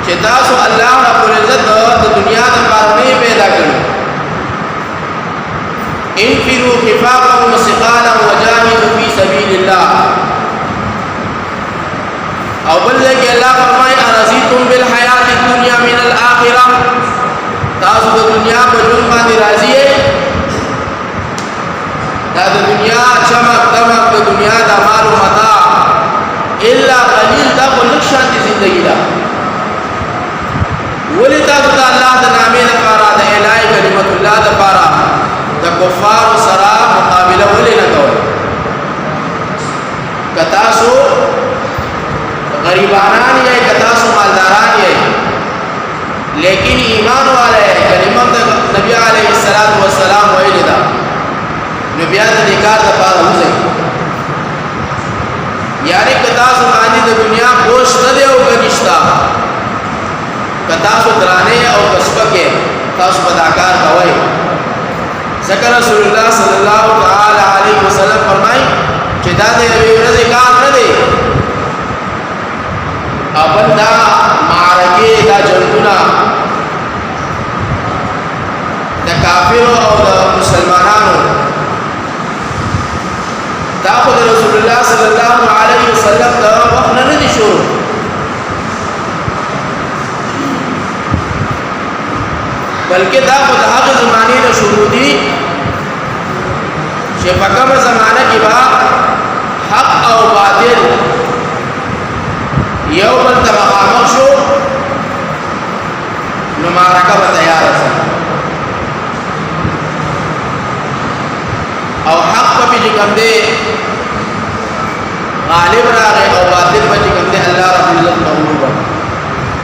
چې تاسو الله رب العزت د دنیا د پاره پیدا کړو انفروا خفافا وثقالا وجاهدوا في سبيل الله او بل کې الله فرمایي ارزیتم بالحیات الدنیا من الاخره تاسو د دنیا په ژوند باندې راضی یې دا د دنیا چمک دمک د دنیا د مال او متاع الا قلیل دا په لښان دي زندگی دا ولې تاسو د الله د نامې لپاره د الهي کلمت الله لپاره د کفار سره مقابله ولې نه کوئ کتا سو غریبانان یې کتا سو مالداران یې لیکن ایمان والے کلمت نبی علیہ الصلوۃ والسلام ویل دا نبی د نکاح لپاره وځي یعنی کتا سو باندې د دنیا بوج نه دی او کنيشتا کتا سو درانه او کسبکه تاسو بداکار کوي ذکر رسول الله صلی الله تعالی علیه وسلم فرمای چې دا د ورځې کار نه دی اول دا معرکه دا جنگونه د کافرو او د مسلمانانو دا خو د رسول الله صلی الله علیه وسلم دا وخت نه دي شروع بلکې دا خو د هغه زمانه نه شروع دي چې په کومه زمانه کې با حق او باطل یو بل ته مخامخ شو نو معرکه به تیار شي او حق په دې کوم دی غالب راغی او باطل په